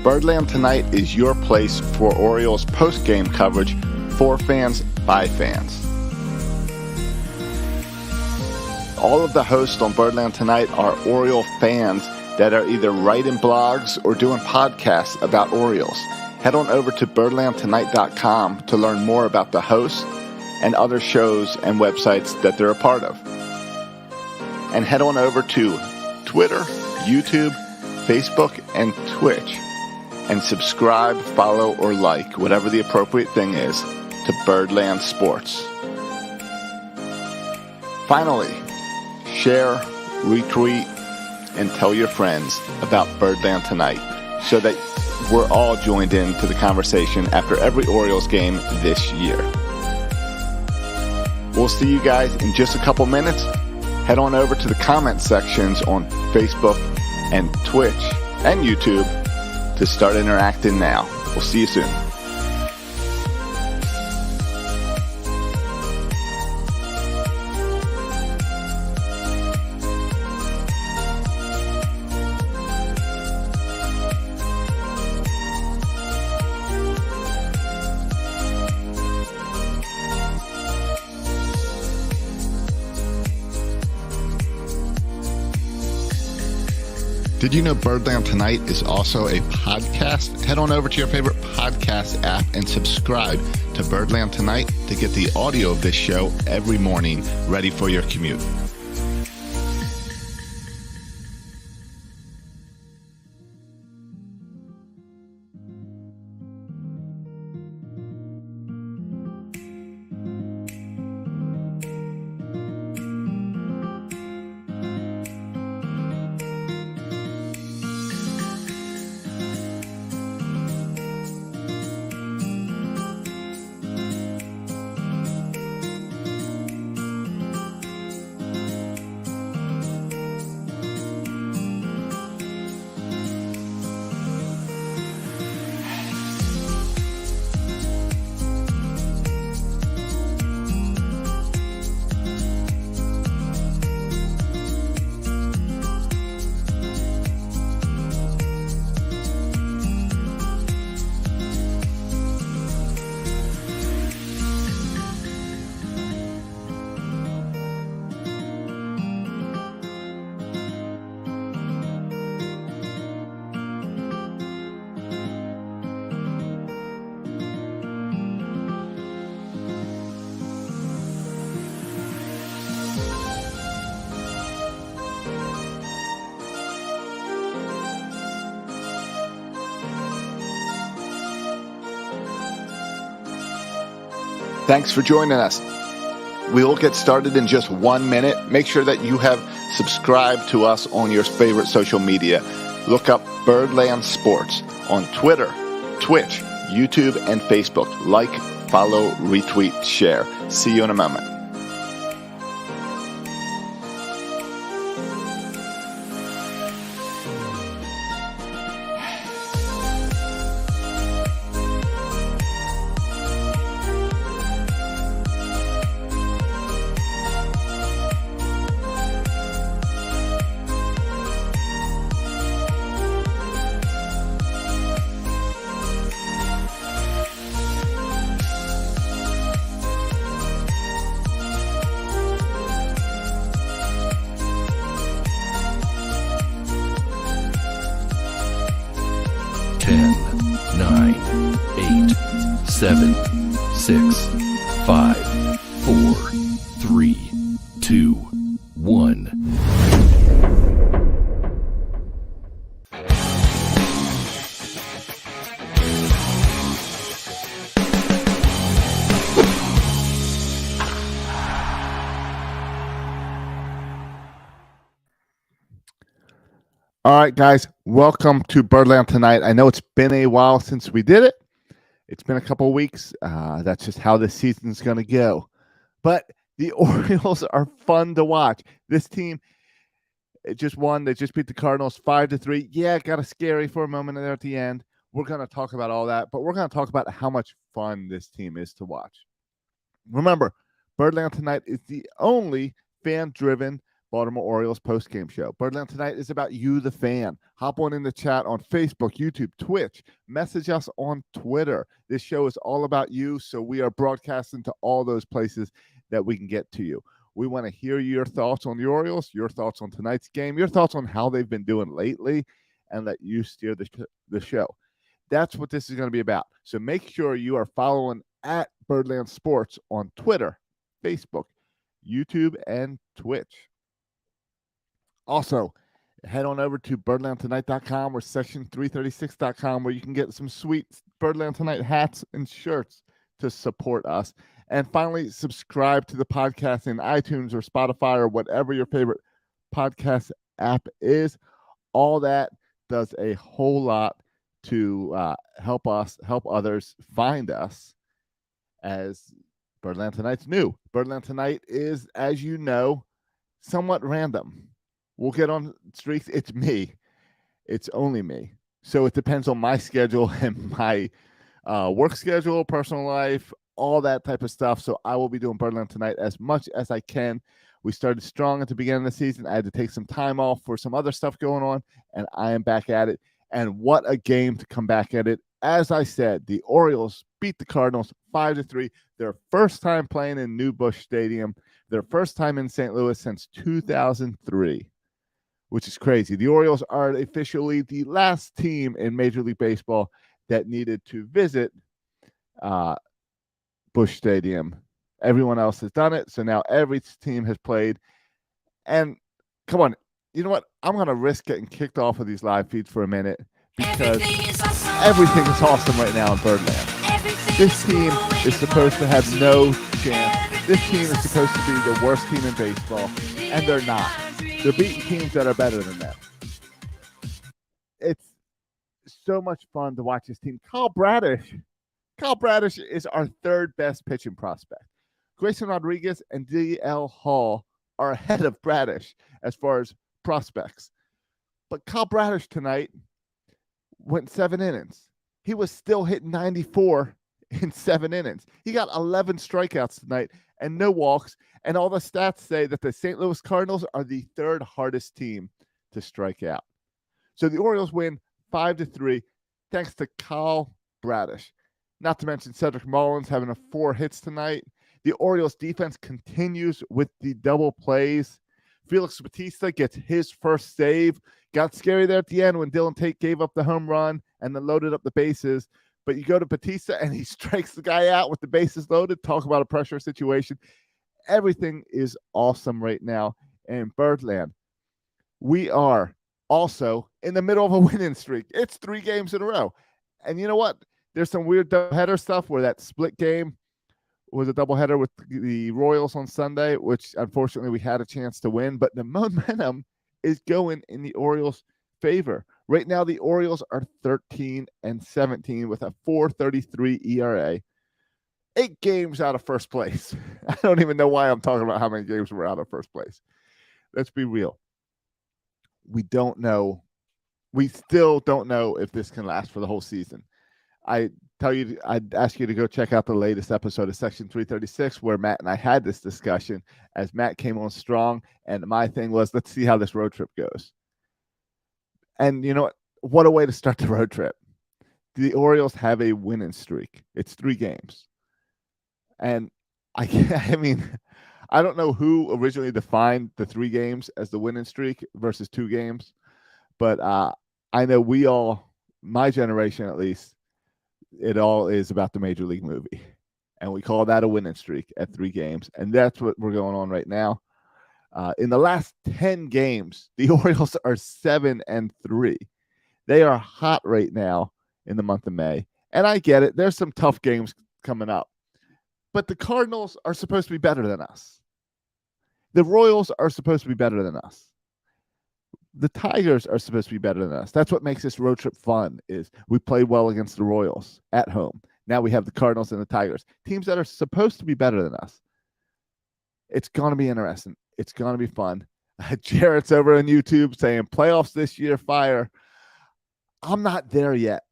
Birdland Tonight is your place for Orioles post-game coverage for fans by fans. All of the hosts on Birdland Tonight are Oriole fans that are either writing blogs or doing podcasts about Orioles. Head on over to birdlandtonight.com to learn more about the hosts and other shows and websites that they're a part of. And head on over to Twitter, YouTube, Facebook, and Twitch and subscribe, follow, or like, whatever the appropriate thing is, to Birdland Sports. Finally, share, retweet, and tell your friends about Birdland Tonight so that we're all joined into the conversation after every Orioles game this year. We'll see you guys in just a couple minutes. Head on over to the comment sections on Facebook and Twitch and YouTube to start interacting now. We'll see you soon. Did you know Birdland Tonight is also a podcast? Head on over to your favorite podcast app and subscribe to Birdland Tonight to get the audio of this show every morning ready for your commute. Thanks for joining us. We'll get started in just 1 minute. Make sure that you have subscribed to us on your favorite social media. Look up Birdland Sports on Twitter, Twitch, YouTube, and Facebook. Like, follow, retweet, share. See you in a moment. Seven, 6, 5, 4, 3, 2, 1. All right, guys, welcome to Birdland Tonight. I know it's been a while since we did it. It's been a couple of weeks. That's just how this season's going to go. But the Orioles are fun to watch. This team just won. They just beat the Cardinals 5-3. Yeah, it got a scary for a moment there at the end. We're going to talk about all that, but we're going to talk about how much fun this team is to watch. Remember, Birdland Tonight is the only fan-driven Baltimore Orioles postgame show. Birdland Tonight is about you, the fan. Hop on in the chat on Facebook, YouTube, Twitch. Message us on Twitter. This show is all about you, so we are broadcasting to all those places that we can get to you. We want to hear your thoughts on the Orioles, your thoughts on tonight's game, your thoughts on how they've been doing lately, and let you steer the show. That's what this is going to be about. So make sure you are following at Birdland Sports on Twitter, Facebook, YouTube, and Twitch. Also, head on over to birdlandtonight.com or section336.com where you can get some sweet Birdland Tonight hats and shirts to support us. And finally, subscribe to the podcast in iTunes or Spotify or whatever your favorite podcast app is. All that does a whole lot to help others find us, as Birdland Tonight's new. Birdland Tonight is, as you know, somewhat random. We'll get on streaks. It's me. It's only me. So it depends on my schedule and my work schedule, personal life, all that type of stuff. So I will be doing Birdland Tonight as much as I can. We started strong at the beginning of the season. I had to take some time off for some other stuff going on, and I am back at it. And what a game to come back at it. As I said, the Orioles beat the Cardinals 5-3. Their first time playing in New Busch Stadium. Their first time in St. Louis since 2003. Which is crazy. The Orioles are officially the last team in Major League Baseball that needed to visit Busch Stadium. Everyone else has done it, so now every team has played. And come on, you know what? I'm going to risk getting kicked off of these live feeds for a minute because everything is awesome right now in Birdland. This team is supposed to have no chance. This team is supposed to be the worst team in baseball, and they're not. They're beating teams that are better than them. It's so much fun to watch this team. Kyle Bradish is our third best pitching prospect. Grayson Rodriguez and D.L. Hall are ahead of Bradish as far as prospects. But Kyle Bradish tonight went 7 innings. He was still hitting 94 in 7 innings. He got 11 strikeouts tonight and no walks. And all the stats say that the St. Louis Cardinals are the third hardest team to strike out. So the Orioles win 5-3 thanks to Kyle Bradish. Not to mention Cedric Mullins having 4 hits tonight. The Orioles defense continues with the double plays. Felix Bautista gets his first save. Got scary there at the end when Dylan Tate gave up the home run and then loaded up the bases. But you go to Bautista and he strikes the guy out with the bases loaded. Talk about a pressure situation. Everything is awesome right now in Birdland. We are also in the middle of a winning streak. It's 3 games in a row. And you know what? There's some weird doubleheader stuff where that split game was a doubleheader with the Royals on Sunday, which unfortunately we had a chance to win. But the momentum is going in the Orioles' favor. Right now, the Orioles are 13-17 with a 4.33 ERA. 8 games out of first place. I don't even know why I'm talking about how many games we're out of first place. Let's be real. We don't know. We still don't know if this can last for the whole season. I'd ask you to go check out the latest episode of Section 336 where Matt and I had this discussion as Matt came on strong. And my thing was, let's see how this road trip goes. And you know what? What a way to start the road trip. The Orioles have a winning streak. It's 3 games. And I mean, I don't know who originally defined the 3 games as the winning streak versus 2 games. But I know we all, my generation at least, it all is about the Major League movie. And we call that a winning streak at 3 games. And that's what we're going on right now. In the last 10 games, the Orioles are 7-3. They are hot right now in the month of May. And I get it. There's some tough games coming up. But the Cardinals are supposed to be better than us. The Royals are supposed to be better than us. The Tigers are supposed to be better than us. That's what makes this road trip fun, is we played well against the Royals at home. Now we have the Cardinals and the Tigers, teams that are supposed to be better than us. It's going to be interesting. It's going to be fun. Jarrett's over on YouTube saying playoffs this year, fire. I'm not there yet.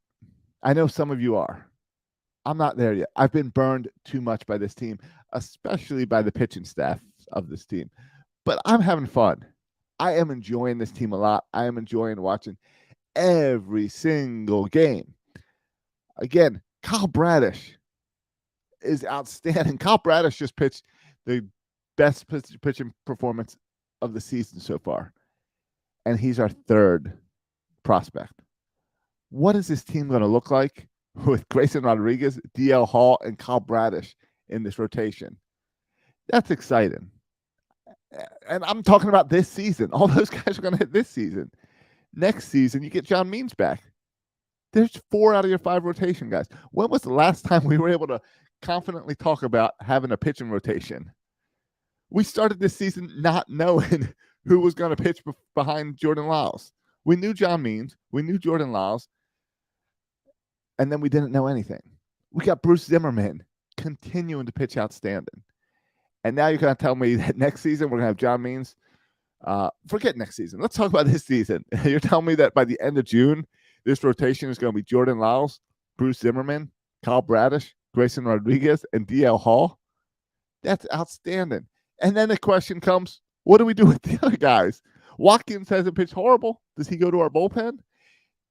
I know some of you are. I'm not there yet. I've been burned too much by this team, especially by the pitching staff of this team. But I'm having fun. I am enjoying this team a lot. I am enjoying watching every single game. Again, Kyle Bradish is outstanding. Kyle Bradish just pitched the best pitching performance of the season so far, and he's our third prospect. What is this team going to look like with Grayson Rodriguez, DL Hall, and Kyle Bradish in this rotation? That's exciting. And I'm talking about this season. All those guys are going to hit this season. Next season, you get John Means back. There's 4 out of your 5 rotation guys. When was the last time we were able to confidently talk about having a pitching rotation? We started this season not knowing who was going to pitch behind Jordan Lyles. We knew John Means. We knew Jordan Lyles. And then we didn't know anything. We got Bruce Zimmerman continuing to pitch outstanding. And now you're going to tell me that next season we're going to have John Means. Forget next season. Let's talk about this season. You're telling me that by the end of June, this rotation is going to be Jordan Lyles, Bruce Zimmerman, Kyle Bradish, Grayson Rodriguez, and DL Hall? That's outstanding. And then the question comes, what do we do with the other guys? Watkins hasn't pitched horrible. Does he go to our bullpen?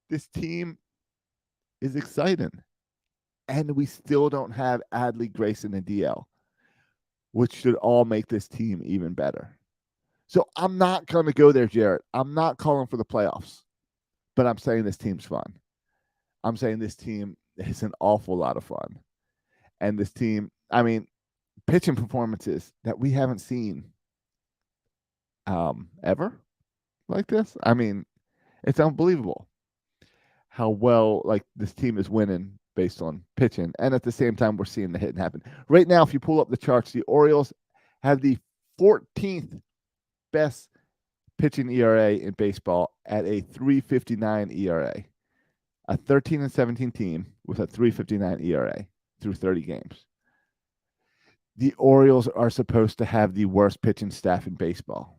This team is exciting. And we still don't have Adley, Grayson, and DL, which should all make this team even better. So I'm not going to go there, Jarrett. I'm not calling for the playoffs, but I'm saying this team's fun. I'm saying this team is an awful lot of fun. And this team, I mean, pitching performances that we haven't seen ever like this. I mean, it's unbelievable how well like this team is winning based on pitching. And at the same time, we're seeing the hitting happen. Right now, if you pull up the charts, the Orioles have the 14th best pitching ERA in baseball at a 3.59 ERA. A 13-17 team with a 3.59 ERA through 30 games. The Orioles are supposed to have the worst pitching staff in baseball.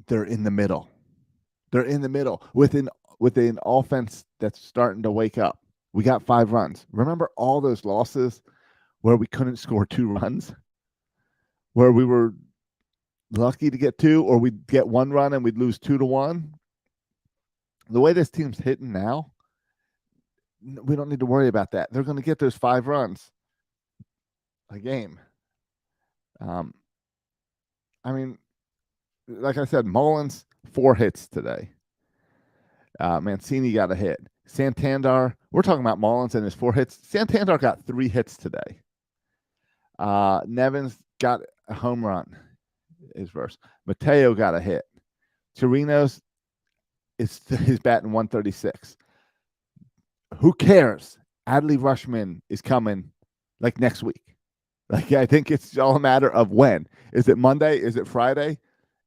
They're in the middle. They're in the middle with an offense that's starting to wake up. We got 5 runs. Remember all those losses where we couldn't score 2 runs? Where we were lucky to get 2, or we'd get 1 run and we'd lose 2-1. The way this team's hitting now, we don't need to worry about that. They're going to get those 5 runs a game. I mean, like I said, Mullins 4 hits today. Mancini got a hit. Santander, we're talking about Mullins and his 4 hits. Santander got 3 hits today. Nevins got a home run. His verse. Mateo got a hit. Chirinos is batting 136. Who cares? Adley Rushman is coming like next week. Like, I think it's all a matter of when. Is it Monday? Is it Friday?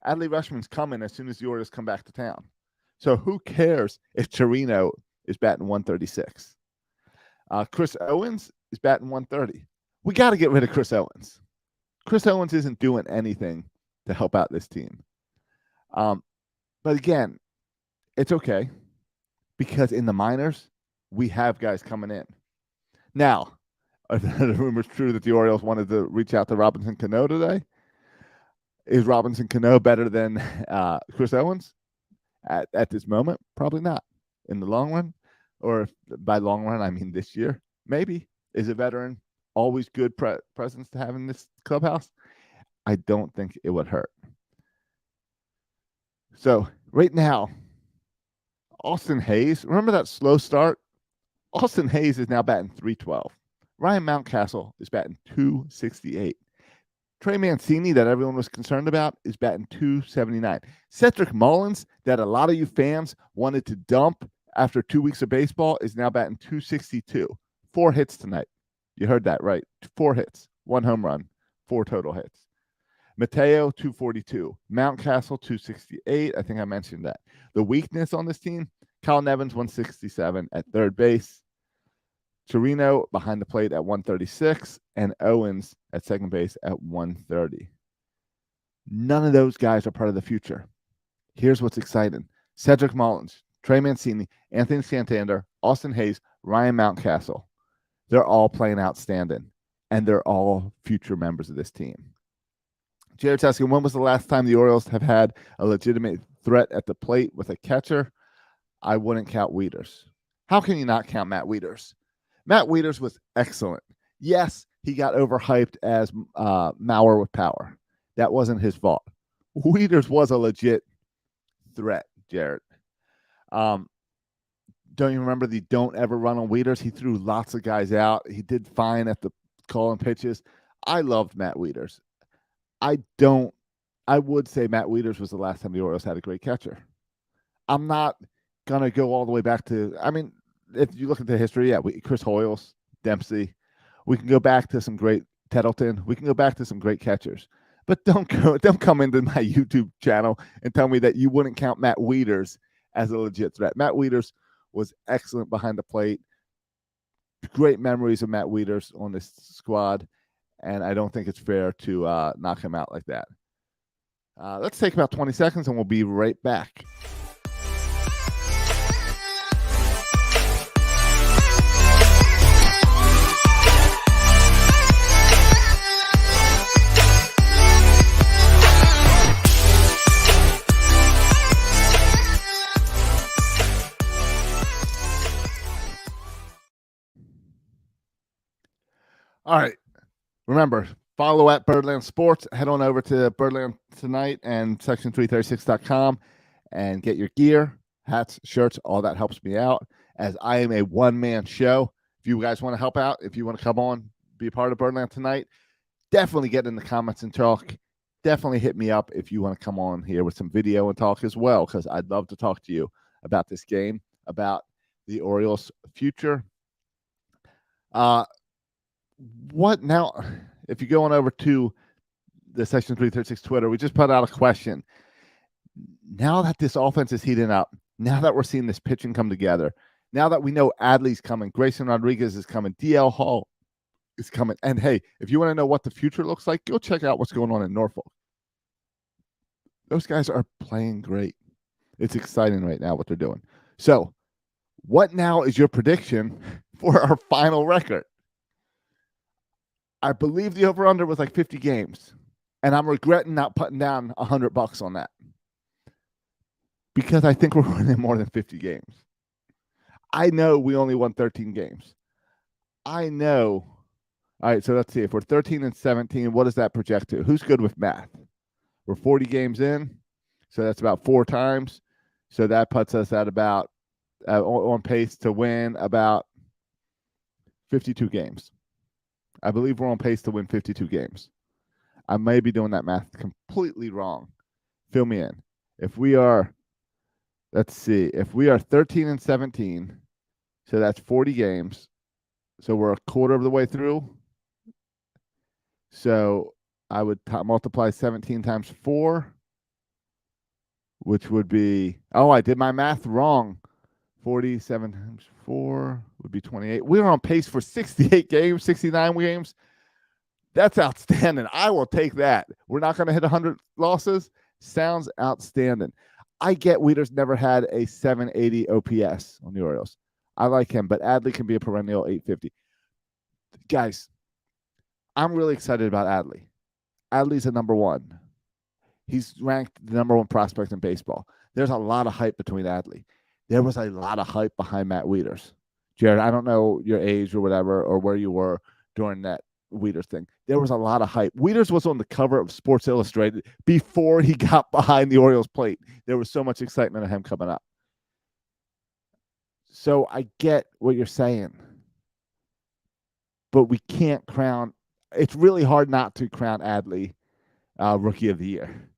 Adley Rushman's coming as soon as the Orioles come back to town. So who cares if Chirino is batting 136? Chris Owens is batting 130. We got to get rid of Chris Owens. Chris Owens isn't doing anything to help out this team. But again, it's okay because in the minors, we have guys coming in. Now, are the rumors true that the Orioles wanted to reach out to Robinson Cano today? Is Robinson Cano better than Chris Owens at this moment? Probably not. In the long run, or by long run, I mean this year, maybe. Is a veteran always good presence to have in this clubhouse? I don't think it would hurt. So right now, Austin Hayes, remember that slow start? Austin Hayes is now batting 312. Ryan Mountcastle is batting 268. Trey Mancini, that everyone was concerned about, is batting 279. Cedric Mullins, that a lot of you fans wanted to dump after 2 weeks of baseball, is now batting 262. 4 hits tonight. You heard that right. 4 hits, 1 home run, 4 total hits. Mateo, 242. Mountcastle, 268. I think I mentioned that. The weakness on this team, Kyle Nevins, 167 at third base. Chirino behind the plate at 136, and Owens at second base at 130. None of those guys are part of the future. Here's what's exciting. Cedric Mullins, Trey Mancini, Anthony Santander, Austin Hayes, Ryan Mountcastle. They're all playing outstanding, and they're all future members of this team. Jared's asking, when was the last time the Orioles have had a legitimate threat at the plate with a catcher? I wouldn't count Wieters. How can you not count Matt Wieters? Matt Wieters was excellent. Yes, he got overhyped as Mauer with power. That wasn't his fault. Wieters was a legit threat, Jared. Don't you remember the don't ever run on Wieters? He threw lots of guys out. He did fine at the calling pitches. I loved Matt Wieters. I would say Matt Wieters was the last time the Orioles had a great catcher. I'm not going to go all the way back to, I mean, if you look at the history, yeah, Chris Hoyles, Dempsey. We can go back to some great Tettleton. We can go back to some great catchers. But don't come into my YouTube channel and tell me that you wouldn't count Matt Wieters as a legit threat. Matt Wieters was excellent behind the plate. Great memories of Matt Wieters on this squad, and I don't think it's fair to knock him out like that. Let's take about 20 seconds, and we'll be right back. All right. Remember, follow at Birdland Sports. Head on over to Birdland Tonight and section336.com and get your gear, hats, shirts. All that helps me out, as I am a one-man show. If you guys want to help out, if you want to come on, be a part of Birdland Tonight, definitely get in the comments and talk. Definitely hit me up if you want to come on here with some video and talk as well, because I'd love to talk to you about this game, about the Orioles' future. What now? If you go on over to the Section 336 Twitter, we just put out a question. Now that this offense is heating up, now that we're seeing this pitching come together, now that we know Adley's coming, Grayson Rodriguez is coming, DL Hall is coming, and hey, if you want to know what the future looks like, go check out what's going on in Norfolk. Those guys are playing great. It's exciting right now what they're doing. So, what now is your prediction for our final record? I believe the over-under was like 50 games, and I'm regretting not putting down $100 on that, because I think we're winning more than 50 games. I know we only won 13 games. I know. All right, so let's see. If we're 13 and 17, what does that project to? Who's good with math? We're 40 games in, so that's about 4 times. So that puts us at about on pace to win about 52 games. I believe we're on pace to win 52 games. I may be doing that math completely wrong. Fill me in. If we are, let's see, if we are 13 and 17, so that's 40 games. So we're a quarter of the way through. So I would multiply 17 times 4, which would be, oh, I did my math wrong. 47 times 4 would be 28. We're on pace for 68 games, 69 games. That's outstanding. I will take that. We're not going to hit 100 losses. Sounds outstanding. I get Wieters never had a 780 OPS on the Orioles. I like him, but Adley can be a perennial 850. Guys, I'm really excited about Adley. Adley's a number 1. He's ranked the number 1 prospect in baseball. There's a lot of hype between Adley. There was a lot of hype behind Matt Wieters. Jared, I don't know your age or whatever, or where you were during that Wieters thing. There was a lot of hype. Wieters was on the cover of Sports Illustrated before he got behind the Orioles plate. There was so much excitement of him coming up. So I get what you're saying, but we can't crown. It's really hard not to crown Adley Rookie of the Year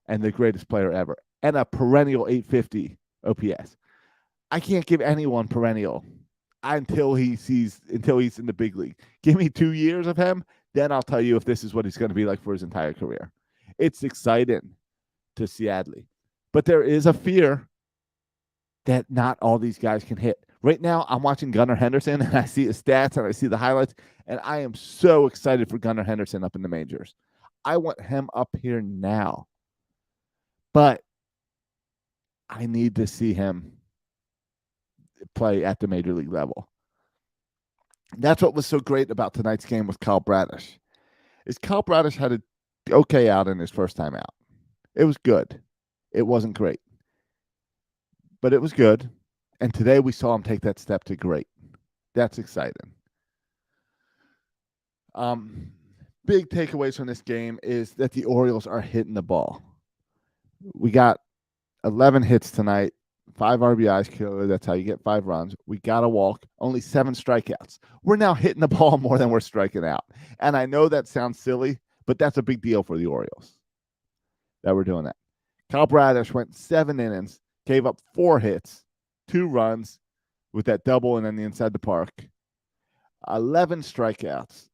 and the greatest player ever and a perennial 850 OPS. I can't give anyone perennial until he's in the big league. Give me 2 years of him, then I'll tell you if this is what he's going to be like for his entire career. It's exciting to see Adley, but there is a fear that not all these guys can hit. Right now, I'm watching Gunnar Henderson, and I see his stats, and I see the highlights, and I am so excited for Gunnar Henderson up in the majors. I want him up here now, but I need to see him play at the major league level. That's what was so great about tonight's game with Kyle Bradish. Kyle Bradish had a okay out in his first time out. It was good. It wasn't great, but it was good. And today we saw him take that step to great. That's exciting. Big takeaways from this game is that the Orioles are hitting the ball. We got 11 hits tonight, 5 RBIs killer. That's how you get 5 runs. We got a walk, only 7 strikeouts. We're now hitting the ball more than we're striking out. And I know that sounds silly, but that's a big deal for the Orioles that we're doing that. Kyle Bradish went 7 innings, gave up 4 hits, 2 runs with that double and then the inside the park. 11 strikeouts.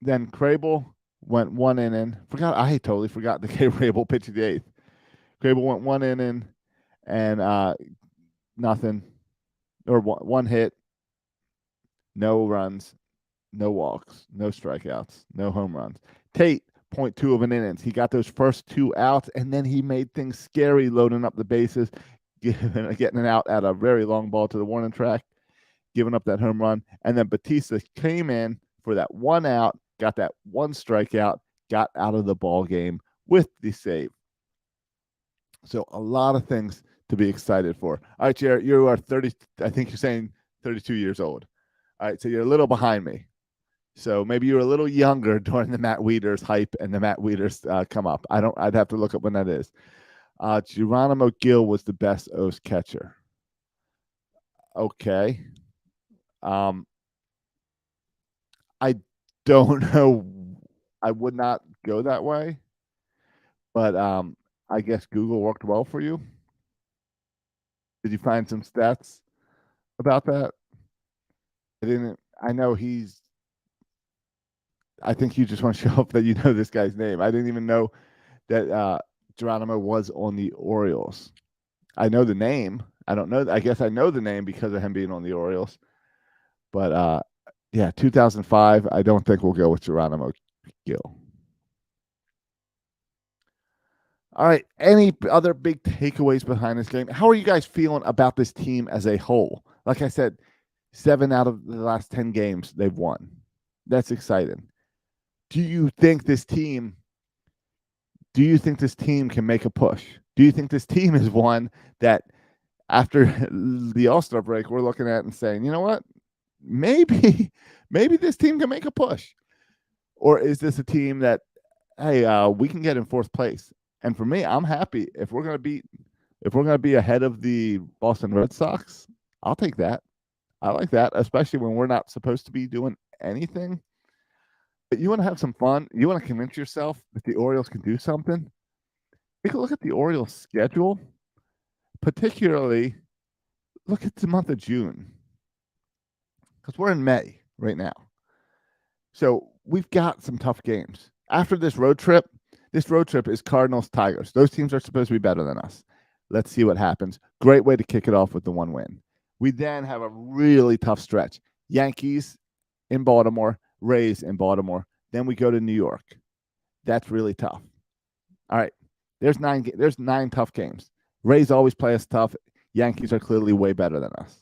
Then Crable went 1 inning. I totally forgot that Crable pitched the 8th. Crable went 1 inning and nothing, or 1 hit, no runs, no walks, no strikeouts, no home runs. Tate, 0.2 of an innings. He got those first 2 outs, and then he made things scary, loading up the bases, getting an out at a very long ball to the warning track, giving up that home run. And then Batista came in for that 1 out, got that 1 strikeout, got out of the ball game with the save. So a lot of things to be excited for. All right, Jared, you are 30. I think you're saying 32 years old. All right, so you're a little behind me. So maybe you were a little younger during the Matt Wieters hype and the Matt Wieters come up. I'd have to look up when that is. Geronimo Gil was the best O's catcher. Okay. I don't know. I would not go that way, but I guess Google worked well for you. Did you find some stats about that? I know I think you just want to show up that you know this guy's name. I didn't even know that Geronimo was on the Orioles. I know the name. I don't know. I guess I know the name because of him being on the Orioles. But, 2005, I don't think we'll go with Geronimo Gil. All right. Any other big takeaways behind this game? How are you guys feeling about this team as a whole? Like I said, 7 out of the last 10 games they've won. That's exciting. Do you think this team can make a push? Do you think this team is one that after the All-Star break we're looking at and saying, you know what? Maybe this team can make a push. Or is this a team that, hey, we can get in 4th place? And for me, I'm happy if we're going to be ahead of the Boston Red Sox. I'll take that. I like that, especially when we're not supposed to be doing anything. But you want to have some fun. You want to convince yourself that the Orioles can do something. Take a look at the Orioles schedule. Particularly, look at the month of June. Because we're in May right now. So we've got some tough games. After this road trip is Cardinals, Tigers. Those teams are supposed to be better than us. Let's see what happens. Great way to kick it off with the 1 win. We then have a really tough stretch. Yankees in Baltimore, Rays in Baltimore. Then we go to New York. That's really tough. All right. There's 9 tough games. Rays always play us tough. Yankees are clearly way better than us.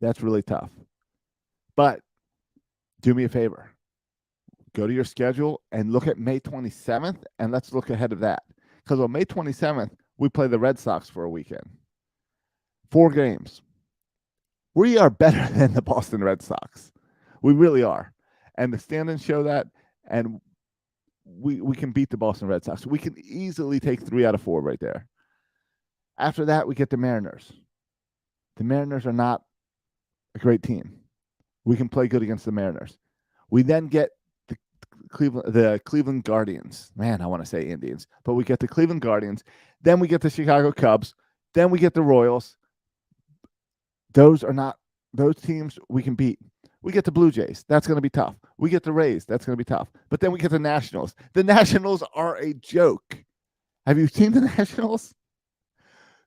That's really tough. But do me a favor. Go to your schedule and look at May 27th, and let's look ahead of that. Because on May 27th, we play the Red Sox for a weekend. 4 games. We are better than the Boston Red Sox. We really are. And the standings show that, and we can beat the Boston Red Sox. We can easily take 3 out of 4 right there. After that, we get the Mariners. The Mariners are not a great team. We can play good against the Mariners. We then get the Cleveland Guardians. Man, I want to say Indians. But we get the Cleveland Guardians. Then we get the Chicago Cubs. Then we get the Royals. Those teams we can beat. We get the Blue Jays. That's going to be tough. We get the Rays. That's going to be tough. But then we get the Nationals. The Nationals are a joke. Have you seen the Nationals?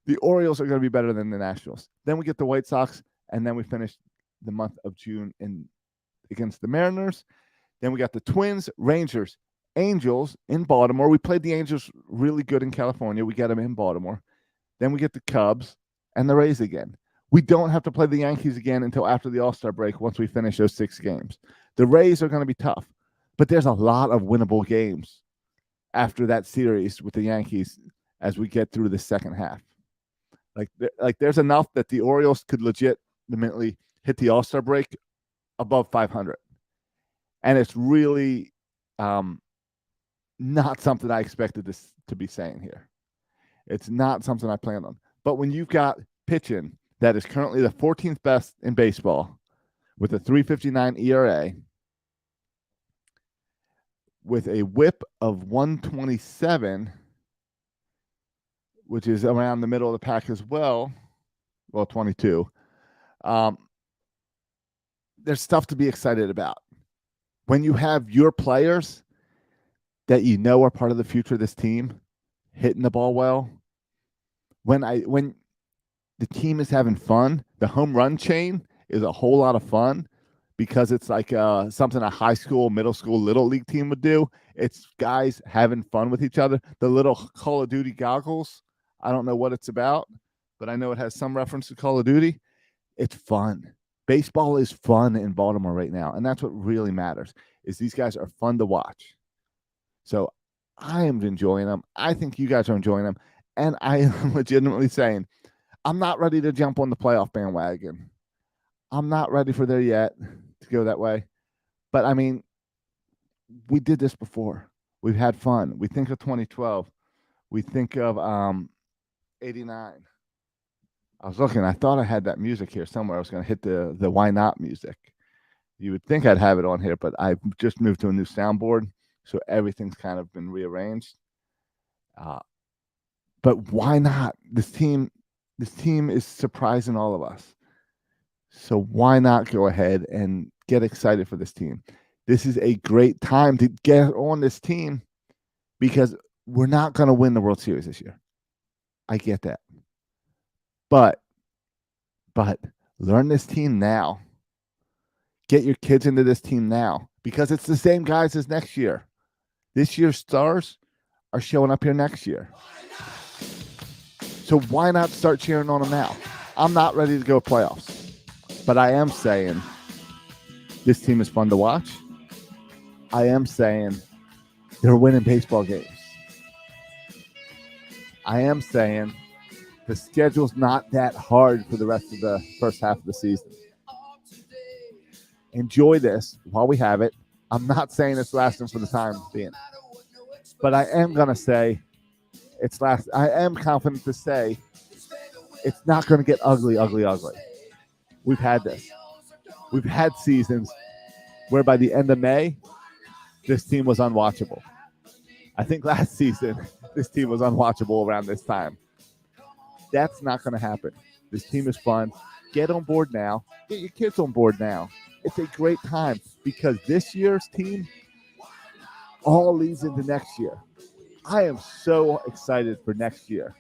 The Orioles are going to be better than the Nationals. Then we get the White Sox, and then we finish the month of June against the Mariners. Then we got the Twins, Rangers, Angels in Baltimore. We played the Angels really good in California. We get them in Baltimore. Then we get the Cubs and the Rays again. We don't have to play the Yankees again until after the All-Star break once we finish those 6 games. The Rays are going to be tough. But there's a lot of winnable games after that series with the Yankees as we get through the second half. Like there's enough that the Orioles could legitimately hit the All-Star break above 500. And it's really not something I expected this to be saying here. It's not something I planned on. But when you've got pitching that is currently the 14th best in baseball with a 3.59 ERA, with a whip of 127, which is around the middle of the pack as well, 22, there's stuff to be excited about. When you have your players that you know are part of the future of this team hitting the ball well, when the team is having fun, the home run chain is a whole lot of fun because it's like something a high school, middle school, little league team would do. It's guys having fun with each other. The little Call of Duty goggles, I don't know what it's about, but I know it has some reference to Call of Duty. It's fun. Baseball is fun in Baltimore right now, and that's what really matters, is these guys are fun to watch. So I am enjoying them. I think you guys are enjoying them, and I am legitimately saying I'm not ready to jump on the playoff bandwagon. I'm not ready for there yet to go that way. But, I mean, we did this before. We've had fun. We think of 2012. We think of 89. I was looking. I thought I had that music here somewhere. I was going to hit the Why Not music. You would think I'd have it on here, but I've just moved to a new soundboard, so everything's kind of been rearranged. But why not? This team is surprising all of us. So why not go ahead and get excited for this team? This is a great time to get on this team because we're not going to win the World Series this year. I get that. But learn this team now. Get your kids into this team now because it's the same guys as next year. This year's stars are showing up here next year. So why not start cheering on them now? I'm not ready to go playoffs, but I am saying this team is fun to watch. I am saying they're winning baseball games. I am saying the schedule's not that hard for the rest of the first half of the season. Enjoy this while we have it. I'm not saying it's lasting for the time being, but I am going to say I am confident to say it's not going to get ugly. We've had this. We've had seasons where by the end of May, this team was unwatchable. I think last season, this team was unwatchable around this time. That's not going to happen. This team is fun. Get on board now. Get your kids on board now. It's a great time because this year's team all leads into next year. I am so excited for next year.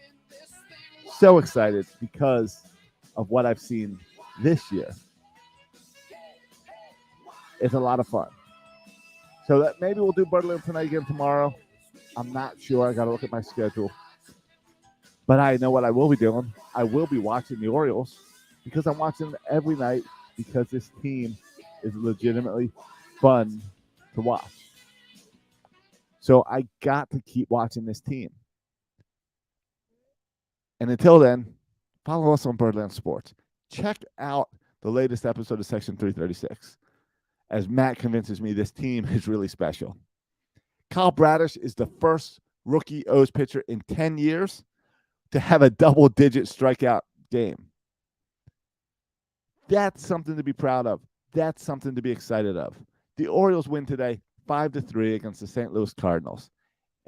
So excited because of what I've seen this year. It's a lot of fun. So that maybe we'll do Birdland tonight again tomorrow. I'm not sure. I got to look at my schedule. But I know what I will be doing. I will be watching the Orioles because I'm watching them every night because this team is legitimately fun to watch. So I got to keep watching this team. And until then, follow us on Birdland Sports. Check out the latest episode of Section 336 as Matt convinces me this team is really special. Kyle Bradish is the first rookie O's pitcher in 10 years to have a double-digit strikeout game. That's something to be proud of. That's something to be excited of. The Orioles win today 5-3 against the St. Louis Cardinals.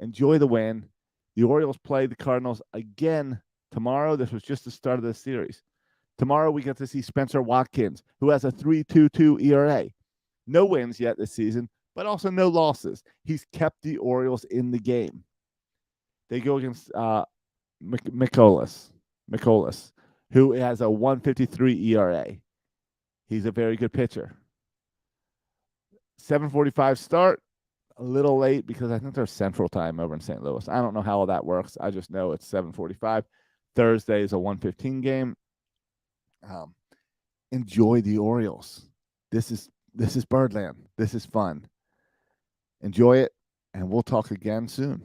Enjoy the win. The Orioles play the Cardinals again tomorrow. This was just the start of the series. Tomorrow we get to see Spencer Watkins, who has a 3.22 ERA. No wins yet this season, but also no losses. He's kept the Orioles in the game. They go against Mikolas, who has a 1.53 ERA. He's a very good pitcher. 7:45 start, a little late because I think there's Central Time over in St. Louis. I don't know how all that works. I just know it's 7:45. Thursday is a 1:15 game. Enjoy the Orioles. This is Birdland. This is fun. Enjoy it, and we'll talk again soon.